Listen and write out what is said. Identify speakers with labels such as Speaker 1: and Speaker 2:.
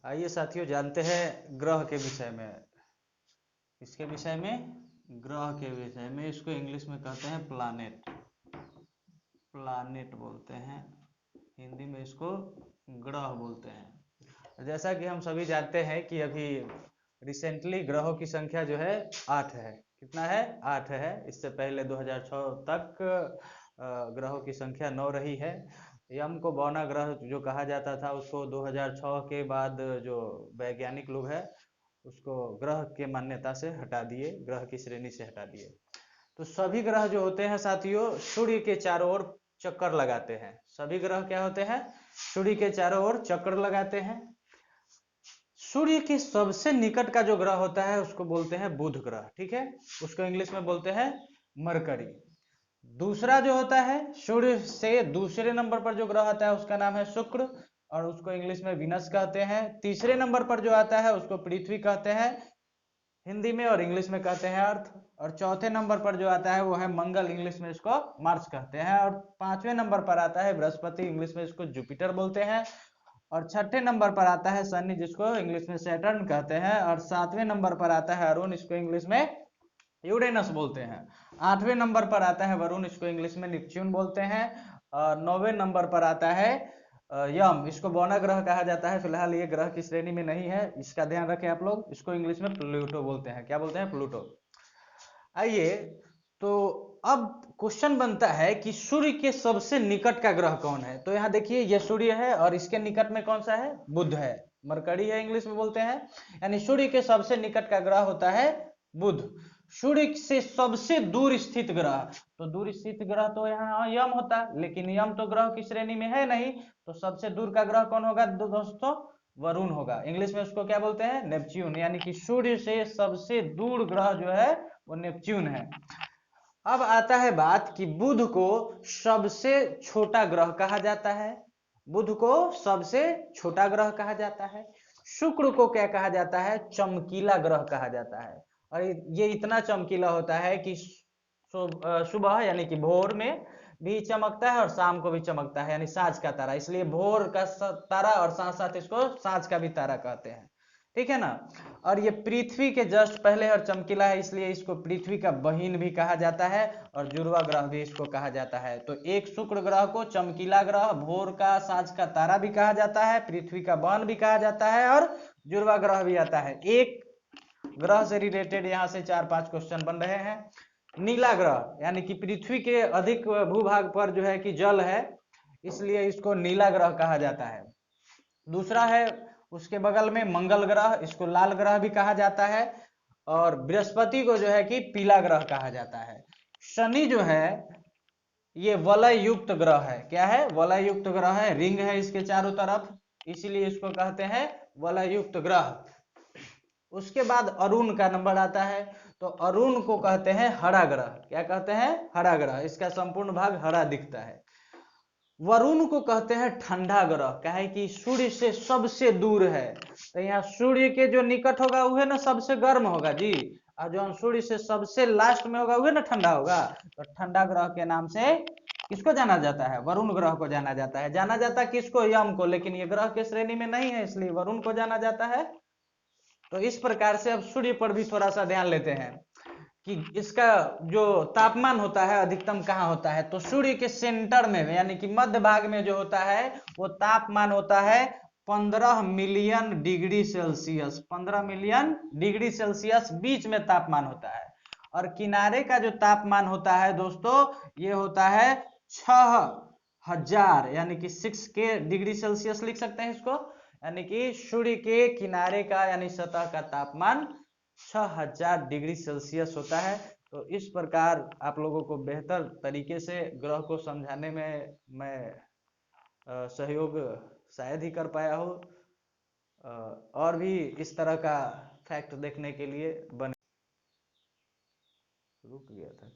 Speaker 1: आइए साथियों जानते हैं ग्रह के विषय में। इसके विषय में, ग्रह के विषय में। इसको इंग्लिश में कहते हैं प्लानेट। प्लानेट बोलते हैं, हिंदी में इसको ग्रह बोलते हैं। जैसा कि हम सभी जानते हैं कि अभी रिसेंटली ग्रहों की संख्या जो है 8 है। कितना है? 8 है। इससे पहले 2006 तक ग्रहों की संख्या 9 रही है। यम को बौना ग्रह जो कहा जाता था, उसको 2006 के बाद जो वैज्ञानिक लोग हैं उसको ग्रह के मान्यता से हटा दिए, ग्रह की श्रेणी से हटा दिए। तो सभी ग्रह जो होते हैं साथियों, सूर्य के चारों ओर चक्कर लगाते हैं। सभी ग्रह क्या होते हैं? सूर्य के चारों ओर चक्कर लगाते हैं। सूर्य के सबसे निकट का जो ग्रह होता है उसको बोलते हैं बुध ग्रह, ठीक है। उसको इंग्लिश में बोलते हैं मरकरी। दूसरा जो होता है, सूर्य से दूसरे नंबर पर जो ग्रह आता है उसका नाम है शुक्र, और उसको इंग्लिश में विनस कहते हैं। तीसरे नंबर पर जो आता है उसको पृथ्वी कहते हैं हिंदी में, और इंग्लिश में कहते हैं अर्थ। और चौथे नंबर पर जो आता है वो है मंगल, इंग्लिश में इसको मार्स कहते हैं। और पांचवें नंबर पर आता है बृहस्पति, इंग्लिश में इसको जुपिटर बोलते हैं। और छठे नंबर पर आता है शनि, जिसको इंग्लिश में सैटर्न कहते हैं। और सातवें नंबर पर आता है अरुण, इसको इंग्लिश में यूरेनस बोलते हैं। आठवें नंबर पर आता है वरुण, इसको इंग्लिश में नेपच्यून बोलते हैं। और नौवें नंबर पर आता है यम, इसको बौना ग्रह कहा जाता है। फिलहाल ये ग्रह की श्रेणी में नहीं है, इसका ध्यान रखें आप लोग। इसको इंग्लिश में प्लूटो बोलते हैं। क्या बोलते हैं? प्लूटो। आइए, तो अब क्वेश्चन बनता है कि सूर्य के सबसे निकट का ग्रह कौन है। तो यहाँ देखिए, ये सूर्य है और इसके निकट में कौन सा है? बुध है, मरकरी है, इंग्लिश में बोलते हैं। यानी सूर्य के सबसे निकट का ग्रह होता है बुध। सूर्य से सबसे दूर स्थित ग्रह, तो दूर स्थित ग्रह तो यहाँ यम होता, लेकिन यम तो ग्रह की श्रेणी में है नहीं। तो सबसे दूर का ग्रह कौन होगा दोस्तों? वरुण होगा। इंग्लिश में उसको क्या बोलते हैं? नेपच्यून। यानी कि सूर्य से सबसे दूर ग्रह जो है वो नेपच्यून है। अब आता है बात कि बुध को सबसे छोटा ग्रह कहा जाता है। बुध को सबसे छोटा ग्रह कहा जाता है। शुक्र को क्या कहा जाता है? चमकीला ग्रह कहा जाता है। और ये इतना चमकीला होता है कि सुबह यानी कि भोर में भी चमकता है और शाम को भी चमकता है, यानी साँझ का तारा। इसलिए भोर का तारा और साथ साथ इसको साँझ का भी तारा कहते हैं, ठीक है ना। और ये पृथ्वी के जस्ट पहले और चमकीला है, इसलिए इसको पृथ्वी का बहिन भी कहा जाता है और जुड़वा ग्रह भी इसको कहा जाता है। तो एक शुक्र ग्रह को चमकीला ग्रह, भोर का, साँझ का तारा भी कहा जाता है, पृथ्वी का बहन भी कहा जाता है और जुड़वा ग्रह भी आता है। एक ग्रह से रिलेटेड यहाँ से 4-5 क्वेश्चन बन रहे हैं। नीला ग्रह, यानी कि पृथ्वी के अधिक भूभाग पर जो है कि जल है, इसलिए इसको नीला ग्रह कहा जाता है। दूसरा है उसके बगल में मंगल ग्रह, इसको लाल ग्रह भी कहा जाता है। और बृहस्पति को जो है कि पीला ग्रह कहा जाता है। शनि जो है ये वलय युक्त ग्रह है। क्या है? वलय युक्त ग्रह है, रिंग है इसके चारों तरफ, इसीलिए इसको कहते हैं वलय युक्त ग्रह। उसके बाद अरुण का नंबर आता है, तो अरुण को कहते हैं हरा ग्रह। क्या कहते हैं? हरा ग्रह। इसका संपूर्ण भाग हरा दिखता है। वरुण को कहते हैं ठंडा ग्रह, क्या है कि सूर्य से सबसे दूर है। तो यहाँ सूर्य के जो निकट होगा वह ना सबसे गर्म होगा जी, और जो सूर्य से सबसे लास्ट में होगा वह ना ठंडा होगा। तो ठंडा ग्रह के नाम से किसको जाना जाता है? वरुण ग्रह को जाना जाता है। जाना जाता है किसको? यम को, लेकिन ये ग्रह के श्रेणी में नहीं है, इसलिए वरुण को जाना जाता है। तो इस प्रकार से अब सूर्य पर भी थोड़ा सा ध्यान लेते हैं कि इसका जो तापमान होता है अधिकतम कहाँ होता है। तो सूर्य के सेंटर में, यानी कि मध्य भाग में जो होता है वो तापमान होता है 15 million degree Celsius. 15 million degree Celsius बीच में तापमान होता है। और किनारे का जो तापमान होता है दोस्तों, ये होता है 6000, यानी कि 6K डिग्री सेल्सियस लिख सकते हैं इसको। यानी कि सूर्य के किनारे का यानी सतह का तापमान 6000 डिग्री सेल्सियस होता है। तो इस प्रकार आप लोगों को बेहतर तरीके से ग्रह को समझाने में मैं सहयोग शायद ही कर पाया हूँ। और भी इस तरह का फैक्ट देखने के लिए बने। रुक गया था।